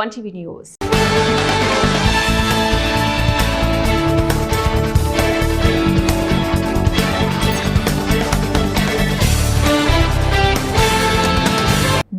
One TV news.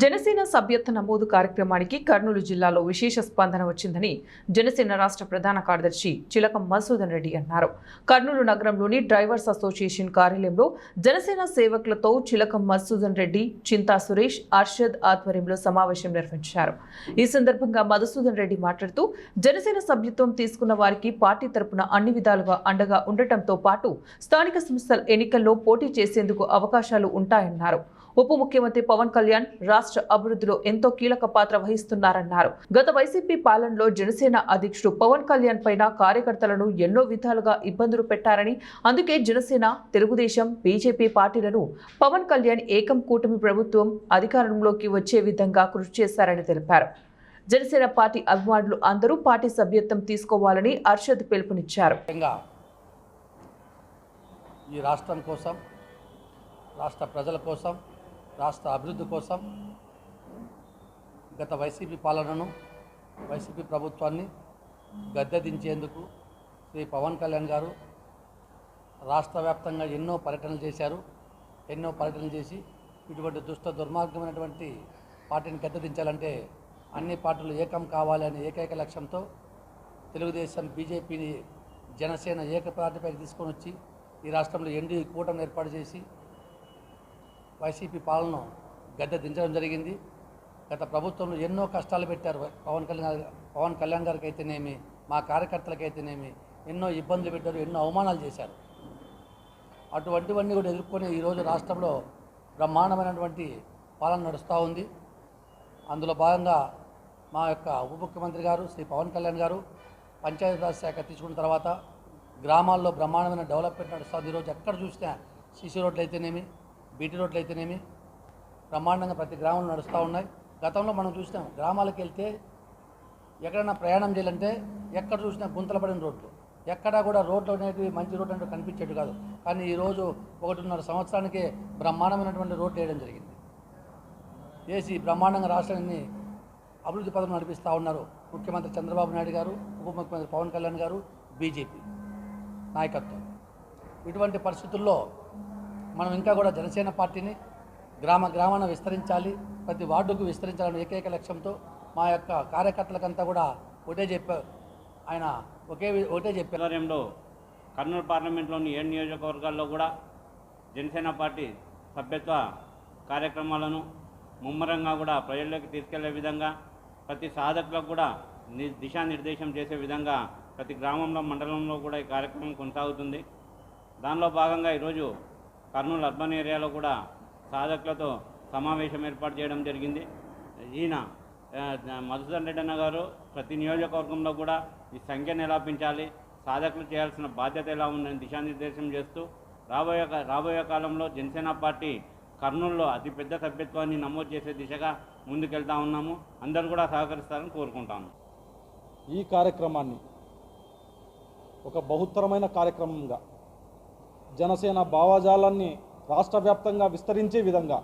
Janasena సభ్యత్వ నమోదు కార్యక్రమానికి కర్నూలు జిల్లాలో విశేష స్పందన వచ్చిందని జనసేన రాష్ట్ర ప్రధాన కార్యదర్శి చిలకం మధుసూదన్ రెడ్డి అన్నారు. కర్నూలు నగరంలోని డ్రైవర్స్ అసోసియేషన్ కార్యాలయంలో జనసేన సేవకులతో చిలకం మధుసూదన్ రెడ్డి, చింతా సురేష్, అర్షద్ ఆధ్వర్యంలో సమావేశం నిర్వహించారు. ఈ సందర్భంగా మధుసూదన్ రెడ్డి మాట్లాడుతూ జనసేన సభ్యత్వం తీసుకున్న వారికి పార్టీ తరపున అన్ని విధాలుగా అండగా ఉండటంతో పాటు స్థానిక సంస్థల ఎన్నికల్లో పోటీ చేసేందుకు అవకాశాలు ఉంటాయన్నారు. ఉప ముఖ్యమంత్రి పవన్ కళ్యాణ్ రాష్ట్ర అభివృద్ధిలో ఎంతో కీలక పాత్ర వహిస్తున్నారన్నారు. గత వైసీపీ పాలనలో జనసేన అధ్యక్షుడు పవన్ కళ్యాణ్ పైన కార్యకర్తలను ఎన్నో విధాలుగా ఇబ్బందులు పెట్టారని, అందుకే జనసేన, తెలుగుదేశం, బీజేపీ పార్టీలను పవన్ కళ్యాణ్ ఏకం కూటమి ప్రభుత్వం అధికారంలోకి వచ్చే విధంగా కృషి చేశారని తెలిపారు. జనసేన పార్టీ అభిమానులు అందరూ పార్టీ సభ్యత్వం తీసుకోవాలని అర్షద్ పిలుపునిచ్చారు. ఈ రాష్ట్రం కోసం, రాష్ట్ర ప్రజల కోసం, రాష్ట్ర అభివృద్ధి కోసం గత వైసీపీ పాలనను, వైసీపీ ప్రభుత్వాన్ని గద్దెదించేందుకు శ్రీ పవన్ కళ్యాణ్ గారు రాష్ట్ర వ్యాప్తంగా ఎన్నో పర్యటనలు చేశారు. ఎన్నో పర్యటనలు చేసి ఇటువంటి దుష్ట దుర్మార్గమైనటువంటి పార్టీని గద్దెదించాలంటే అన్ని పార్టీలు ఏకం కావాలి అనే ఏకైక లక్ష్యంతో తెలుగుదేశం, బీజేపీని, జనసేన ఏకపార్టీపైకి తీసుకొని వచ్చి ఈ రాష్ట్రంలో ఎన్డీఏ కూటమిని ఏర్పాటు చేసి వైసీపీ పాలనను గద్దె దించడం జరిగింది. గత ప్రభుత్వంలో ఎన్నో కష్టాలు పెట్టారు. పవన్ కళ్యాణ్ గారికి అయితేనేమి, మా కార్యకర్తలకైతేనేమి ఎన్నో ఇబ్బందులు పెట్టారు, ఎన్నో అవమానాలు చేశారు. అటువంటివన్నీ కూడా ఎదుర్కొని ఈరోజు రాష్ట్రంలో బ్రహ్మాండమైనటువంటి పాలన నడుస్తూ ఉంది. అందులో భాగంగా మా యొక్క ఉప ముఖ్యమంత్రి గారు శ్రీ పవన్ కళ్యాణ్ గారు పంచాయతీరాజ్ శాఖ తీసుకున్న తర్వాత గ్రామాల్లో బ్రహ్మాండమైన డెవలప్మెంట్ నడుస్తుంది. ఈరోజు ఎక్కడ చూసినా సీసీ రోడ్లు అయితేనేమి, బీటీ రోడ్లు అయితేనేమి బ్రహ్మాండంగా ప్రతి గ్రామంలో నడుస్తూ ఉన్నాయి. గతంలో మనం చూసినాం, గ్రామాలకు వెళ్తే ఎక్కడైనా ప్రయాణం చేయాలంటే ఎక్కడ చూసినా గుంతలు పడిన రోడ్లు, ఎక్కడా కూడా రోడ్లు అనేవి మంచి రోడ్లు అంటే కనిపించేట్టు కాదు. కానీ ఈరోజు 1.5 సంవత్సరానికే బ్రహ్మాండమైనటువంటి రోడ్లు వేయడం జరిగింది. వేసి బ్రహ్మాండంగా రాష్ట్రాన్ని అభివృద్ధి పథకం నడిపిస్తూ ఉన్నారు ముఖ్యమంత్రి చంద్రబాబు నాయుడు గారు, ఉప ముఖ్యమంత్రి పవన్ కళ్యాణ్ గారు, బీజేపీ నాయకత్వం. ఇటువంటి పరిస్థితుల్లో మనం ఇంకా కూడా జనసేన పార్టీని గ్రామాన విస్తరించాలి, ప్రతి వార్డుకు విస్తరించాలని ఏకైక లక్ష్యంతో మా యొక్క కార్యకర్తలకంతా కూడా ఒకటే చెప్పారు. ఆయన ఒకటే చెప్పారు. కర్నూలు పార్లమెంట్లోని 7 నియోజకవర్గాల్లో కూడా జనసేన పార్టీ సభ్యత్వ కార్యక్రమాలను ముమ్మరంగా కూడా ప్రజల్లోకి తీసుకెళ్లే విధంగా, ప్రతి సాధకులకు కూడా దిశానిర్దేశం చేసే విధంగా ప్రతి గ్రామంలో, మండలంలో కూడా ఈ కార్యక్రమం కొనసాగుతుంది. దానిలో భాగంగా ఈరోజు కర్నూలు అర్బన్ ఏరియాలో కూడా సాధకులతో సమావేశం ఏర్పాటు చేయడం జరిగింది. ఈయన మధుసూదన్ రెడ్డి అన్న గారు ప్రతి నియోజకవర్గంలో కూడా ఈ సంఖ్యను ఎలా పెంచాలి, సాధకులు చేయాల్సిన బాధ్యత ఎలా ఉందని దిశానిర్దేశం చేస్తూ రాబోయే కాలంలో జనసేన పార్టీ కర్నూలులో అతిపెద్ద సభ్యత్వాన్ని నమోదు చేసే దిశగా ముందుకెళ్తా ఉన్నాము. అందరూ కూడా సహకరిస్తారని కోరుకుంటాము. ఈ కార్యక్రమాన్ని ఒక బహుత్తరమైన కార్యక్రమంగా జనసేన భావజాలాన్ని రాష్ట్ర వ్యాప్తంగా విస్తరించే విధంగా,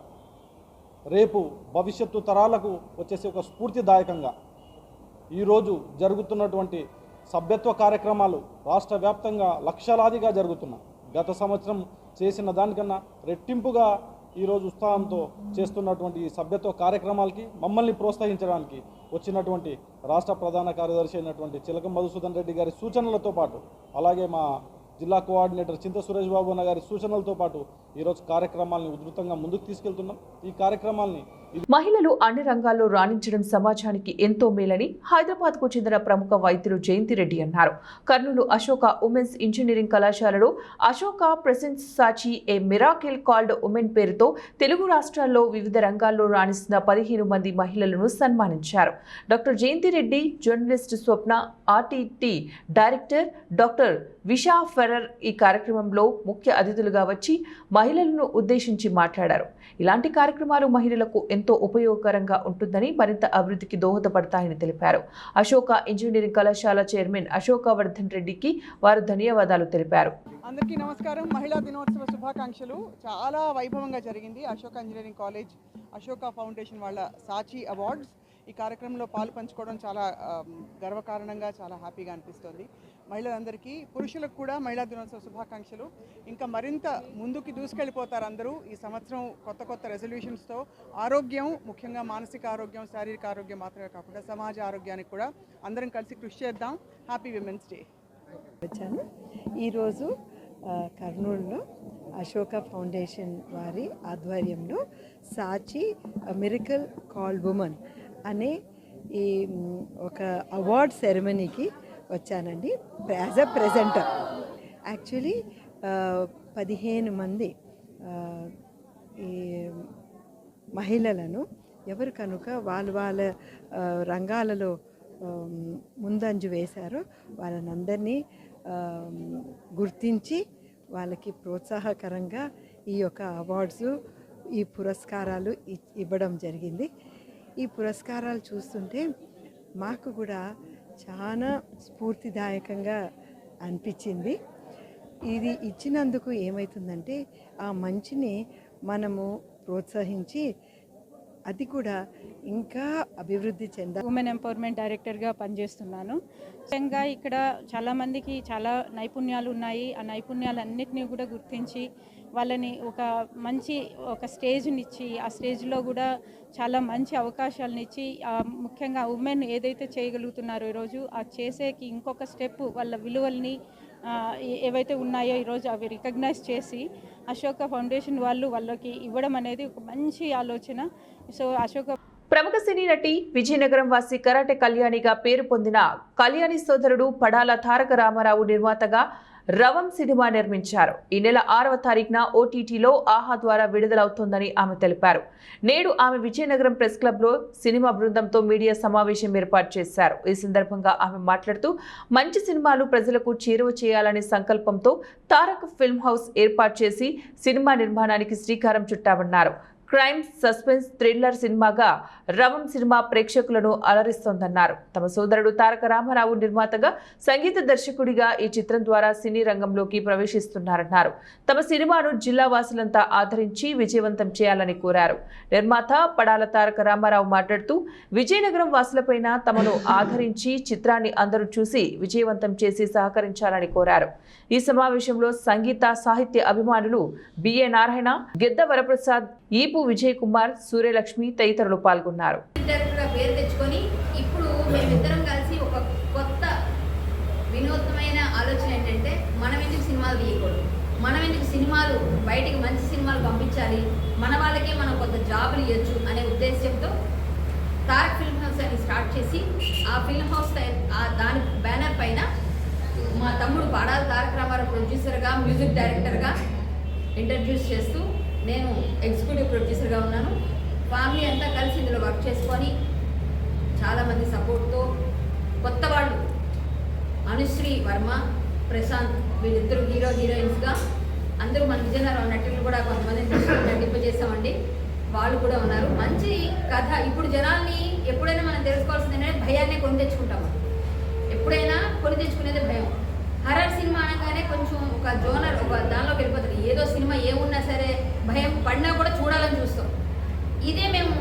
రేపు భవిష్యత్తు తరాలకు వచ్చేసి ఒక స్ఫూర్తిదాయకంగా ఈరోజు జరుగుతున్నటువంటి సభ్యత్వ కార్యక్రమాలు రాష్ట్ర వ్యాప్తంగా లక్షలాదిగా జరుగుతున్నాయి. గత సంవత్సరం చేసిన దానికన్నా రెట్టింపుగా ఈరోజు ఉత్సాహంతో చేస్తున్నటువంటి ఈ సభ్యత్వ కార్యక్రమాలకి మమ్మల్ని ప్రోత్సహించడానికి వచ్చినటువంటి రాష్ట్ర ప్రధాన కార్యదర్శి అయినటువంటి చిలకం మధుసూదన్ రెడ్డి గారి సూచనలతో పాటు, అలాగే మా జిల్లా కోఆర్డినేటర్ చింత సురేష్ బాబు అన్న గారి సూచనలతో పాటు ఈరోజు కార్యక్రమాలను ఉధృతంగా ముందుకు తీసుకెళ్తున్నాం. ఈ కార్యక్రమాల్ని మహిళలు అన్ని రంగాల్లో రాణించడం సమాజానికి ఎంతో మేలని హైదరాబాద్కు చెందిన ప్రముఖ వైద్యులు జయంతిరెడ్డి అన్నారు. కర్నూలు అశోక ఉమెన్స్ ఇంజనీరింగ్ కళాశాలలో Ashoka presents Sachi a miracle called woman పేరుతో తెలుగు రాష్ట్రాల్లో వివిధ రంగాల్లో రాణిస్తున్న 15 మంది మహిళలను సన్మానించారు. డాక్టర్ జయంతిరెడ్డి, జర్నలిస్ట్ స్వప్న, ఆర్టీటీ డైరెక్టర్ డాక్టర్ విషా ఫెరర్ ఈ కార్యక్రమంలో ముఖ్య అతిథులుగా వచ్చి మహిళలను ఉద్దేశించి మాట్లాడారు. ఇలాంటి కార్యక్రమాలు మహిళలకు ఎంతో ఉపయోగకరంగా ఉంటుందని, మరింత అభివృద్ధికి దోహదపడతాయని తెలిపారు. అశోక ఇంజనీరింగ్ కళాశాల చైర్మన్ అశోక వర్ధన్ రెడ్డికి వారు ధన్యవాదాలు తెలిపారు. అందరికీ నమస్కారం. మహిళా దినోత్సవ శుభాకాంక్షలు. చాలా వైభవంగా జరిగింది. Ashoka engineering college, Ashoka foundation వాళ్ళ సాచి అవార్డ్స్ ఈ కార్యక్రమంలో పాలు పంచుకోవడం చాలా గర్వకారణంగా, చాలా హ్యాపీగా అనిపిస్తుంది. మహిళలందరికీ, పురుషులకు కూడా మహిళా దినోత్సవ శుభాకాంక్షలు. ఇంకా మరింత ముందుకి దూసుకెళ్ళిపోతారు అందరూ ఈ సంవత్సరం కొత్త రెజల్యూషన్స్తో. ఆరోగ్యం, ముఖ్యంగా మానసిక ఆరోగ్యం, శారీరక ఆరోగ్యం మాత్రమే కాకుండా సమాజ ఆరోగ్యానికి కూడా అందరం కలిసి కృషి చేద్దాం. Happy women's day. వచ్చాను ఈరోజు కర్నూలులో అశోక ఫౌండేషన్ వారి ఆధ్వర్యంలో సాచి మిరకల్ కాల్ ఉమెన్ అనే ఈ ఒక అవార్డ్ సెరమనీకి వచ్చానండి యాజ్ అ ప్రెజెంటర్. యాక్చువల్లీ 15 మంది ఈ మహిళలను ఎవరు కనుక వాళ్ళ రంగాలలో ముందంజు వేశారో వాళ్ళనందరినీ గుర్తించి వాళ్ళకి ప్రోత్సాహకరంగా ఈ యొక్క అవార్డ్స్, ఈ పురస్కారాలు ఇవ్వడం జరిగింది. ఈ పురస్కారాలు చూస్తుంటే మాకు కూడా చాలా స్ఫూర్తిదాయకంగా అనిపించింది. ఇది ఇచ్చినందుకు ఏమవుతుందంటే ఆ మంచిని మనము ప్రోత్సహించి అది కూడా ఇంకా అభివృద్ధి ఉమెన్ ఎంపవర్మెంట్ డైరెక్టర్గా పనిచేస్తున్నాను. ముఖ్యంగా ఇక్కడ చాలామందికి చాలా నైపుణ్యాలు ఉన్నాయి. ఆ నైపుణ్యాలన్నింటినీ కూడా గుర్తించి వాళ్ళని ఒక స్టేజ్నిచ్చి ఆ స్టేజ్లో కూడా చాలా మంచి అవకాశాలను ఇచ్చి ముఖ్యంగా ఉమెన్ ఏదైతే చేయగలుగుతున్నారో ఈరోజు ఆ చేసేకి ఇంకొక స్టెప్ వాళ్ళ విలువల్ని ఏవైతే ఉన్నాయో ఈరోజు అవి రికగ్నైజ్ చేసి అశోక ఫౌండేషన్ వాళ్ళకి ఇవ్వడం అనేది ఒక మంచి ఆలోచన. సో అశోక ప్రముఖ సినీ నటి, విజయనగరం వాసి కరాటే కళ్యాణిగా పేరు పొందిన కళ్యాణి సోదరుడు పడాల తారక రామారావు నిర్మాతగా రవం సినిమా నిర్మించారు. ఈ నెల 6వ తారీఖున ఓటీటీలో ఆహా ద్వారా విడుదలవుతోందని ఆమె తెలిపారు. నేడు ఆమె విజయనగరం ప్రెస్ క్లబ్లో సినిమా బృందంతో మీడియా సమావేశం ఏర్పాటు చేశారు. ఈ సందర్భంగా ఆమె మాట్లాడుతూ మంచి సినిమాలు ప్రజలకు చేరువ చేయాలనే సంకల్పంతో తారక్ ఫిల్మ్ హౌస్ ఏర్పాటు చేసి సినిమా నిర్మాణానికి శ్రీకారం చుట్టామన్నారు. క్రైమ్, సస్పెన్స్, థ్రిల్లర్ సినిమాగా రవం సినిమా ప్రేక్షకులను అలరిస్తోందన్నారు. తమ సోదరుడు తారక రామారావు నిర్మాతగా, సంగీత దర్శకుడిగా ఈ చిత్రం ద్వారా సినీ రంగంలోకి ప్రవేశిస్తున్నారన్నారు. తమ సినిమాను జిల్లా వాసులంతా ఆదరించి విజయవంతం చేయాలని కోరారు. నిర్మాత పడాల తారక రామారావు మాట్లాడుతూ విజయనగరం వాసులపైన తమను ఆదరించి చిత్రాన్ని అందరూ చూసి విజయవంతం చేసి సహకరించాలని కోరారు. ఈ సమావేశంలో సంగీత, సాహిత్య అభిమానులు బిఏ నారాయణ, గెద్ద వరప్రసాద్, ఈపు విజయ్ కుమార్, సూర్యలక్ష్మి తదితరులు పాల్గొన్నారు. పేరు తెచ్చుకొని ఇప్పుడు మేమిద్దరం కలిసి ఒక కొత్త వినూత్నమైన ఆలోచన ఏంటంటే మనం ఎందుకు సినిమాలు తీయకూడదు, మనం ఎందుకు సినిమాలు బయటికి మంచి సినిమాలు పంపించాలి, మన వాళ్ళకే మనం కొత్త జాబులు ఇవ్వచ్చు అనే ఉద్దేశంతో తారక్ ఫిల్మ్ హౌస్ అని స్టార్ట్ చేసి ఆ ఫిల్మ్ హౌస్ దాని బ్యానర్ పైన మా తమ్ముడు పడాల తారక రామారావు ప్రొడ్యూసర్గా, మ్యూజిక్ డైరెక్టర్గా ఇంట్రడ్యూస్ చేస్తూ నేను ఎగ్జిక్యూటివ్ ప్రొడ్యూసర్గా ఉన్నాను. ఫ్యామిలీ అంతా కలిసి ఇందులో వర్క్ చేసుకొని చాలామంది సపోర్ట్తో కొత్త వాళ్ళు అనుశ్రీ వర్మ, ప్రశాంత్ వీళ్ళిద్దరు హీరోయిన్స్గా అందరూ మన విజయనగరం నటులు కూడా కొంతమందిని తీసుకొని నటింపజేసామండి. వాళ్ళు కూడా ఉన్నారు. మంచి కథ. ఇప్పుడు జనాల్ని ఎప్పుడైనా మనం తెలుసుకోవాల్సింది ఏంటంటే భయాన్నే కొని తెచ్చుకుంటాము. ఎప్పుడైనా కొని తెచ్చుకునేది భయం. హర్రర్ సినిమా అనగానే కొంచెం ఒక జోనర్, ఒక దానిలోకి వెళ్ళిపోతుంది. ఏదో సినిమా ఏమున్నా సరే భయం పడినా కూడా చూడాలని చూస్తాం. ఇదే మేము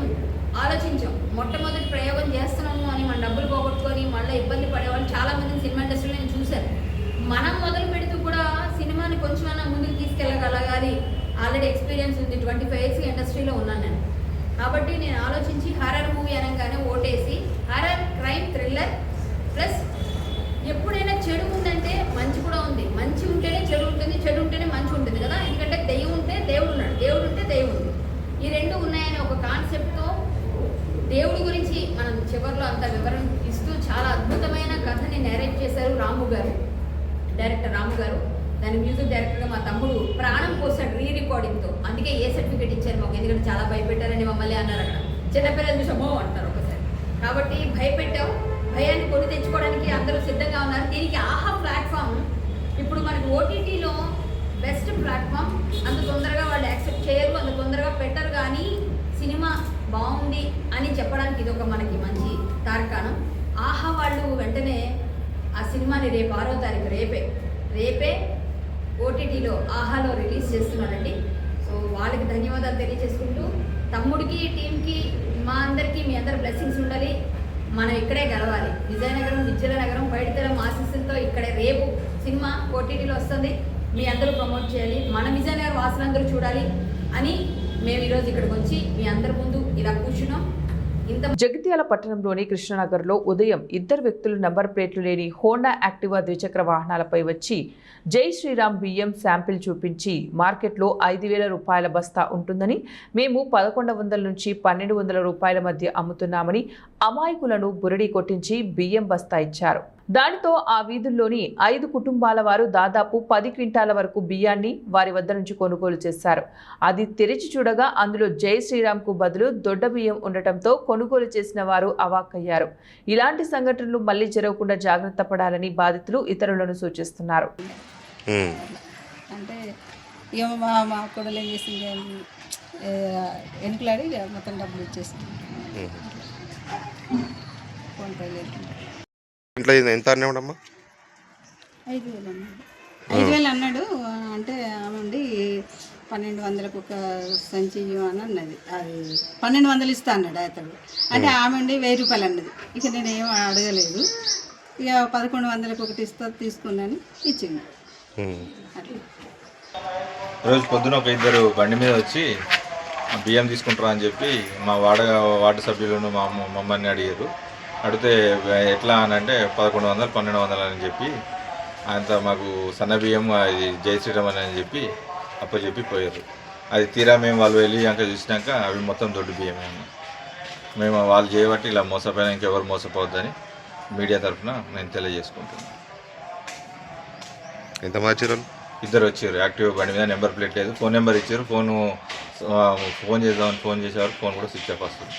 ఆలోచించాం. మొట్టమొదటి ప్రయోగం చేస్తున్నాము అని మన డబ్బులు పోగొట్టుకొని మళ్ళీ ఇబ్బంది పడేవాళ్ళు చాలామంది సినిమా ఇండస్ట్రీలో నేను చూశాను. మనం మొదలు పెడుతూ కూడా సినిమాని కొంచెమైనా ముందుకు తీసుకెళ్ళగలగాలి. ఆల్రెడీ ఎక్స్పీరియన్స్ ఉంది. 25 years ఇండస్ట్రీలో ఉన్నాను నేను. కాబట్టి నేను ఆలోచించి హర్రర్ మూవీ అనగానే ఓటేసి హర్రర్, క్రైమ్, థ్రిల్లర్ ప్లస్ ఎప్పుడైనా చెడు ఉందంటే మంచి కూడా ఉంది. మంచి ఉంటేనే చెడు ఉంటుంది, చెడు ఉంటేనే మంచి ఉంటుంది కదా. ఎందుకంటే దెయ్యం ఉంటే దేవుడు ఉన్నాడు, దేవుడు ఉంటే దెయ్యం ఉంది. ఈ రెండు ఉన్నాయని ఒక కాన్సెప్ట్తో దేవుడి గురించి మనం చివరిలో అంత వివరణ ఇస్తూ చాలా అద్భుతమైన కథని నేరేట్ చేశారు రాము గారు, డైరెక్టర్ రాము గారు. దాని మ్యూజిక్ డైరెక్టర్గా మా తమ్ముడు ప్రాణం పోసాడు రికార్డింగ్తో. అందుకే ఏ సర్టిఫికేట్ ఇచ్చారు మాకు, ఎందుకంటే చాలా భయపెట్టారని మమ్మల్ని అన్నారు. అక్కడ చిన్నపిల్లలు చూసామో అంటారు ఒకసారి. కాబట్టి భయపెట్టాం. భయాన్ని కొని తెచ్చుకోవడానికి అందరూ సిద్ధంగా ఉన్నారు. దీనికి ఆహా ప్లాట్ఫామ్ ఇప్పుడు మనకి ఓటీటీలో బెస్ట్ ప్లాట్ఫామ్. అంత తొందరగా వాళ్ళు యాక్సెప్ట్ చేయరు, అంత తొందరగా పెట్టరు. కానీ సినిమా బాగుంది అని చెప్పడానికి ఇది ఒక మనకి మంచి తార్కాణం. ఆహా వాళ్ళు వెంటనే ఆ సినిమాని రేపు 6వ తారీఖు రేపే ఓటీటీలో ఆహాలో రిలీజ్ చేస్తున్నారండి. సో వాళ్ళకి ధన్యవాదాలు తెలియజేసుకుంటూ తమ్ముడికి, టీంకి, మా అందరికీ మీ అందరి బ్లెస్సింగ్స్ ఉండాలి. మనం ఇక్కడే గెలవాలి. విజయనగరం, విద్యానగరం, బయటతెరం ఆశీస్సులతో ఇక్కడే రేపు సినిమా ఓటీటీలో వస్తుంది. మీ అందరూ ప్రమోట్ చేయాలి, మన విజయనగరం వాసులందరూ చూడాలి అని మేము ఈరోజు ఇక్కడికి వచ్చి మీ అందరి ముందు ఇలా కూర్చున్నాం. జగిత్యాల పట్టణంలోని కృష్ణనగర్లో ఉదయం ఇద్దరు వ్యక్తులు నంబర్ ప్లేట్లు లేని హోండా యాక్టివా ద్విచక్ర వాహనాలపై వచ్చి జై శ్రీరామ్ బియ్యం శాంపిల్ చూపించి మార్కెట్లో 5,000 రూపాయల బస్తా ఉంటుందని, మేము 1,100 నుంచి 1,200 రూపాయల మధ్య అమ్ముతున్నామని అమాయకులను బురడి కొట్టించి బియ్యం బస్తా ఇచ్చారు. దానితో ఆ వీధుల్లోని 5 కుటుంబాల వారు దాదాపు 10 క్వింటాల వరకు బియ్యాన్ని వారి వద్ద నుంచి కొనుగోలు చేశారు. అది తెరిచి చూడగా అందులో జై శ్రీరామ్కు బదులు దొడ్డ బియ్యం ఉండటంతో కొనుగోలు చేసిన వారు అవాక్కయ్యారు. ఇలాంటి సంఘటనలు మళ్లీ జరగకుండా జాగ్రత్త పడాలని బాధితులు ఇతరులను సూచిస్తున్నారు. అంటే ఇక మా కొడలు ఏం చేసింది, వెనుకలాడి మొత్తం డబ్బులు ఇచ్చేసింది. ఫోన్పే లేదు. ఇంట్లో ఎంత అన్నాడమ్మా? 5,000 అన్నాడు. 5,000 అన్నాడు. అంటే ఆమె 1,200కు ఒక సంచి అని అన్నది. అది 1,200 ఇస్తా అన్నాడు అతడు. అంటే ఆమె 1,000 రూపాయలు అన్నది. ఇక నేను ఏం అడగలేదు. ఇక 1,100కు ఒకటి ఇస్తా తీసుకున్నాను, ఇచ్చింది. రోజు పొద్దున ఒక ఇద్దరు బండి మీద వచ్చి బియ్యం తీసుకుంటారా అని చెప్పి మా వార్డు సభ్యులను మమ్మల్ని అడిగారు. అడిగితే ఎట్లా అని అంటే 1,100, 1,200 అని చెప్పి అంత మాకు సన్న బియ్యం అది జై శ్రీరామ్ అని చెప్పి అప్పచెప్పి పోయారు. అది తీరా మేము వాళ్ళు వెళ్ళి ఇంకా చూసినాక అవి మొత్తం దొడ్డు బియ్యమే. మేము వాళ్ళు చేయబట్టి ఇలా మోసపోయినా ఇంకెవరు మోసపోవద్దని మీడియా తరఫున నేను తెలియజేసుకుంటున్నాను. ఎంత మార్చారు? ఇద్దరు వచ్చారు. యాక్టివ్ బండి మీద నెంబర్ ప్లేట్ లేదు. ఫోన్ నెంబర్ ఇచ్చారు. ఫోన్ చేద్దామని ఫోన్ చేసేవారు. ఫోన్ కూడా స్విచ్ ఆఫ్ వస్తుంది.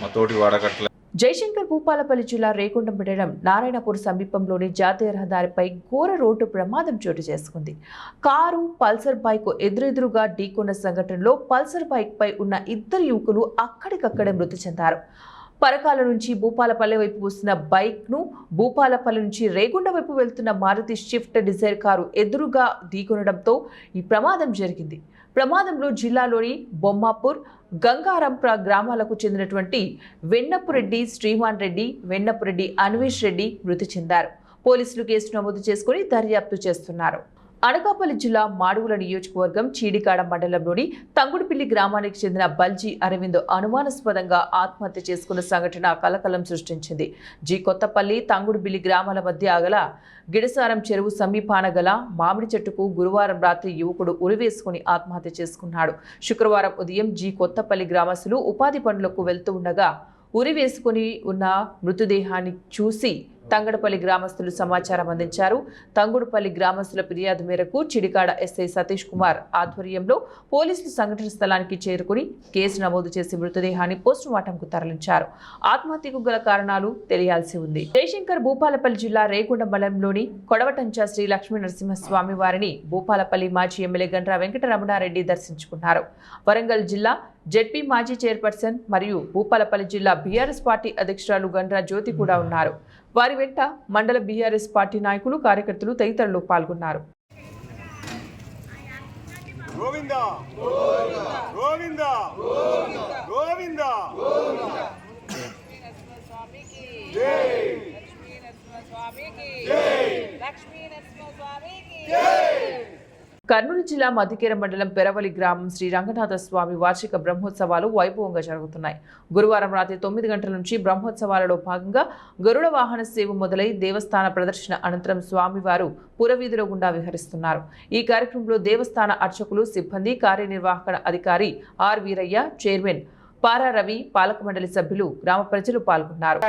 మా తోటి వాడకట్ల జయశంకర్ భూపాలపల్లి జిల్లా రేకొండ మండలం నారాయణపూర్ సమీపంలోని జాతీయ రహదారిపై ఘోర రోడ్డు ప్రమాదం చోటు చేసుకుంది. కారు పల్సర్ బైక్ ఎదురెదురుగా ఢీకొన్న సంఘటనలో పల్సర్ బైక్ పై ఉన్న ఇద్దరు యువకులు అక్కడికక్కడే మృతి చెందారు. పరకాల నుంచి భూపాలపల్లి వైపు వస్తున్న బైక్ను భూపాలపల్లి నుంచి రేగొండ వైపు వెళ్తున్న మారుతి స్విఫ్ట్ డిజైర్ కారు ఎదురుగా ఢీకొనడంతో ఈ ప్రమాదం జరిగింది. ప్రమాదంలో జిల్లాలోని బొమ్మాపూర్, గంగారంప్ర గ్రామాలకు చెందినటువంటి వెన్నపురెడ్డి శ్రీమాన్ రెడ్డి, వెన్నపురెడ్డి అన్వేష్ రెడ్డి మృతి చెందారు. పోలీసులు కేసు నమోదు చేసుకుని దర్యాప్తు చేస్తున్నారు. అనకాపల్లి జిల్లా మాడుగుల నియోజకవర్గం చీడికాడ మండలంలోని తంగుడుపిల్లి గ్రామానికి చెందిన బల్జీ అరవింద్ అనుమానాస్పదంగా ఆత్మహత్య చేసుకున్న సంఘటన కలకలం సృష్టించింది. కొత్తపల్లి, తంగుడుపిల్లి గ్రామాల మధ్య గల గిడసారం చెరువు సమీపాన గల మామిడి చెట్టుకు గురువారం రాత్రి యువకుడు ఉరివేసుకుని ఆత్మహత్య చేసుకున్నాడు. శుక్రవారం ఉదయం కొత్తపల్లి గ్రామస్తులు ఉపాధి పనులకు వెళ్తూ ఉండగా ఉరి వేసుకుని ఉన్న మృతదేహాన్ని చూసి తంగడపల్లి గ్రామస్తులు సమాచారం అందించారు. తంగుడుపల్లి గ్రామస్తుల ఫిర్యాదు మేరకు చిడికాడ ఎస్ఐ సతీష్ కుమార్ ఆధ్వర్యంలో పోలీసులు సంఘటన స్థలానికి చేరుకుని కేసు నమోదు చేసి మృతదేహాన్ని పోస్టుమార్టంకు తరలించారు. ఆత్మహత్యకు గల కారణాలు తెలియాల్సి ఉంది. జయశంకర్ భూపాలపల్లి జిల్లా రేగొండ మండలంలోని కొడవటంచ శ్రీ లక్ష్మీ నరసింహస్వామి వారిని భూపాలపల్లి మాజీ ఎమ్మెల్యే గండ్ర వెంకటరమణారెడ్డి దర్శించుకున్నారు. వరంగల్ జిల్లా జెడ్పీ మాజీ చైర్పర్సన్ మరియు భూపాలపల్లి జిల్లా బీఆర్ఎస్ పార్టీ అధ్యక్షురాలు గండ్ర జ్యోతి కూడా ఉన్నారు. వారి వెంట మండల బీఆర్ఎస్ పార్టీ నాయకులు, కార్యకర్తలు తదితరులు పాల్గొన్నారు. కర్నూలు జిల్లా మధికేర మండలం పెరవలి గ్రామం శ్రీ రంగనాథ స్వామి వార్షిక బ్రహ్మోత్సవాలు వైభవంగా జరుగుతున్నాయి. గురువారం రాత్రి 9 గంటల నుంచి బ్రహ్మోత్సవాలలో భాగంగా గరుడ వాహన సేవ మొదలై దేవస్థాన ప్రదర్శన అనంతరం స్వామివారు పురవీధుల గుండా విహరిస్తున్నారు. ఈ కార్యక్రమంలో దేవస్థాన అర్చకులు, సిబ్బంది, కార్యనిర్వాహక అధికారి ఆర్ వీరయ్య, చైర్మన్ పారా రవి, పాలక మండలి సభ్యులు, గ్రామ ప్రజలు పాల్గొన్నారు.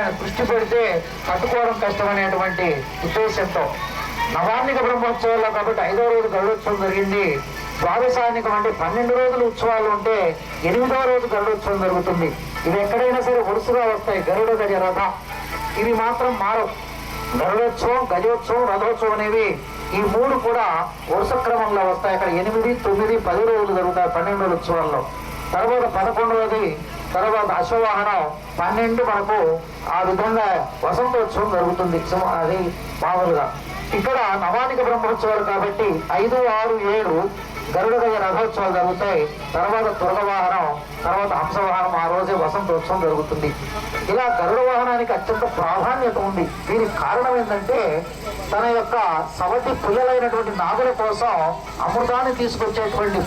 నవార్ణిక బ్రహ్మోత్సవాల్లో కాబట్టి 5వ రోజు గరుడోత్సవం జరిగింది. ద్వాదశానికం అంటే 12 రోజులు ఉత్సవాలు ఉంటే 8వ రోజు గరుడోత్సవం జరుగుతుంది. ఇవి ఎక్కడైనా సరే వరుసగా వస్తాయి. గరుడ గజ రథ ఇవి మాత్రం మారవు. గరుడోత్సవం, గజోత్సవం, రథోత్సవం అనేవి ఈ 3 కూడా వరుస క్రమంలో వస్తాయి. అక్కడ 8, 9, 10 రోజులు జరుగుతాయి 12 రోజుల ఉత్సవాల్లో. తర్వాత 11వది, తర్వాత అశ్వవాహనం, 12 మనకు ఆ విధంగా వసంతోత్సవం జరుగుతుంది. అది మామూలుగా ఇక్కడ నవానిక బ్రహ్మోత్సవాలు కాబట్టి 5, 6, 7 గరుడగయ్య రథోత్సవాలు జరుగుతాయి. తర్వాత తురగ వాహనం, తర్వాత హంసవాహనం, ఆ రోజే వసంతోత్సవం జరుగుతుంది. ఇలా గరుడ వాహనానికి అత్యంత ప్రాధాన్యత ఉంది. దీనికి కారణం ఏంటంటే తన యొక్క సవతి పిల్లలైనటువంటి నాగుల కోసం అమృతాన్ని తీసుకొచ్చేటువంటి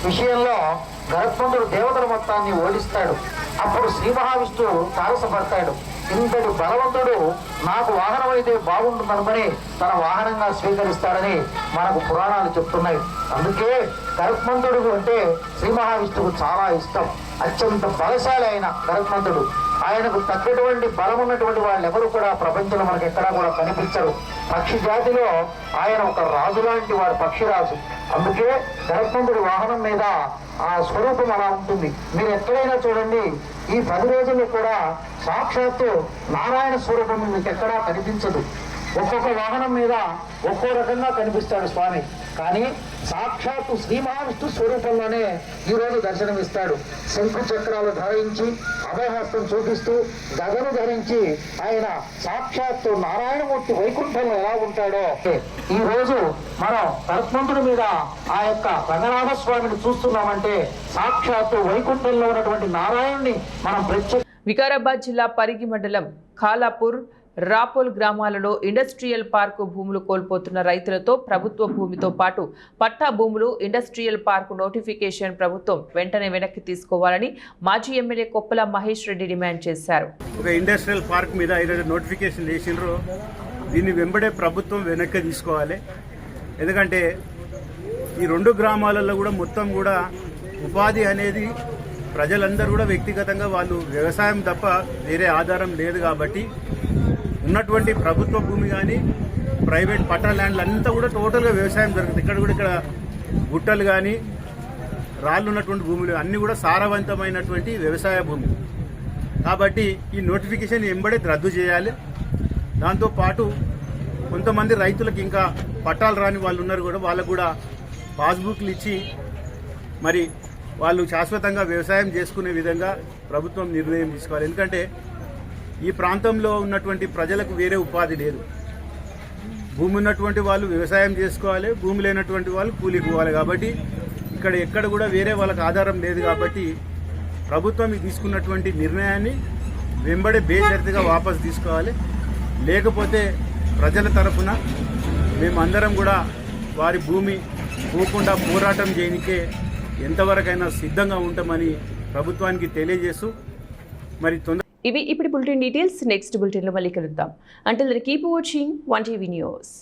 విషయంలో గరుత్మంతుడు దేవతల మొత్తాన్ని ఓడిస్తాడు. అప్పుడు శ్రీ మహావిష్ణువు తారసపడతాడు. ఇంతటి బలవంతుడు నాకు వాహనం అయితే బాగుంటుందనుకొని తన వాహనంగా స్వీకరిస్తాడని మనకు పురాణాలు చెప్తున్నాయి. అందుకే గరుత్మంతుడు అంటే శ్రీ మహావిష్ణువుకు చాలా ఇష్టం. అత్యంత బలశాలి అయిన గరుత్మంతుడు. ఆయనకు తగ్గటువంటి బలం ఉన్నటువంటి వాళ్ళు ఎవరు కూడా ప్రపంచంలో మనకు ఎక్కడా కూడా కనిపించరు. పక్షి జాతిలో ఆయన ఒక రాజు లాంటి వాడు, పక్షిరాజు. అందుకే గరుత్మంతుడి వాహనం మీద ఆ స్వరూపం అలా ఉంటుంది. మీరు ఎక్కడైనా చూడండి, ఈ 10 రోజుల్లో కూడా సాక్షాత్తు నారాయణ స్వరూపం మీకు ఎక్కడా కనిపించదు. ఒక్కొక్క వాహనం మీద ఒక్కో రకంగా కనిపిస్తాడు స్వామి, కానీ సాక్షాత్తు శ్రీ మహావిష్ణు స్వరూపంలోనే ఈరోజు దర్శనమిస్తాడు. శంకు చక్రాలు ధరించి అభయహస్తం చూపిస్తూ గగను ధరించి ఆయన సాక్షాత్తు నారాయణమూర్తి వైకుంఠంలో ఎలా ఉంటాడో ఈ రోజు మనం గరుత్మంతుడి మీద ఆ యొక్క రంగనాథ స్వామిని చూస్తున్నామంటే సాక్షాత్తు వైకుంఠంలో ఉన్నటువంటి నారాయణుని మనం ప్రత్యేక. వికారాబాద్ జిల్లా పరిగి మండలం ఖాలాపూర్, రాపోల్ గ్రామాలలో ఇండస్ట్రియల్ పార్కు భూములు కోల్పోతున్న రైతులతో ప్రభుత్వ భూమితో పాటు పట్టా భూములు, ఇండస్ట్రియల్ పార్కు నోటిఫికేషన్ ప్రభుత్వం వెంటనే వెనక్కి తీసుకోవాలని మాజీ ఎమ్మెల్యే కొప్పల మహేష్ రెడ్డి డిమాండ్ చేశారు. ఒక ఇండస్ట్రియల్ పార్క్ మీద ఈరోజు నోటిఫికేషన్ చేసిండ్రు. దీన్ని వెంబడే ప్రభుత్వం వెనక్కి తీసుకోవాలి. ఎందుకంటే ఈ 2 గ్రామాలలో కూడా మొత్తం కూడా ఉపాధి అనేది ప్రజలందరూ కూడా వ్యక్తిగతంగా వాళ్ళు వ్యవసాయం తప్ప వేరే ఆధారం లేదు. కాబట్టి ఉన్నటువంటి ప్రభుత్వ భూమి కానీ ప్రైవేట్ పట్టా ల్యాండ్లు అంతా కూడా టోటల్గా వ్యవసాయం జరుగుతుంది. ఇక్కడ గుట్టలు కానీ రాళ్ళు ఉన్నటువంటి భూములు అన్నీ కూడా సారవంతమైనటువంటి వ్యవసాయ భూమి. కాబట్టి ఈ నోటిఫికేషన్ వెంబడే రద్దు చేయాలి. దాంతోపాటు కొంతమంది రైతులకు ఇంకా పట్టాలు రాని వాళ్ళు ఉన్నారు కూడా, వాళ్ళకు కూడా పాస్బుక్లు ఇచ్చి మరి వాళ్ళు శాశ్వతంగా వ్యవసాయం చేసుకునే విధంగా ప్రభుత్వం నిర్ణయం తీసుకోవాలి. ఎందుకంటే ఈ ప్రాంతంలో ఉన్నటువంటి ప్రజలకు వేరే ఉపాధి లేదు. భూమి ఉన్నటువంటి వాళ్ళు వ్యవసాయం చేసుకోవాలి, భూమి లేనటువంటి వాళ్ళు కూలికి పోవాలి. కాబట్టి ఇక్కడ ఎక్కడ కూడా వేరే వాళ్ళకి ఆధారం లేదు. కాబట్టి ప్రభుత్వం తీసుకున్నటువంటి నిర్ణయాన్ని వెంబడే బేషరతుగా వాపసు తీసుకోవాలి. లేకపోతే ప్రజల తరఫున మేమందరం కూడా వారి భూమి పోకుండా పోరాటం చేయనికే ఎంతవరకైనా సిద్ధంగా ఉంటామని ప్రభుత్వానికి తెలియజేస్తూ మరి ఇవి ఇప్పుడు బులెటిన్ డీటెయిల్స్. నెక్స్ట్ బులెటిన్లో మళ్ళీ కలుద్దాం. Until then keep watching 1TV news.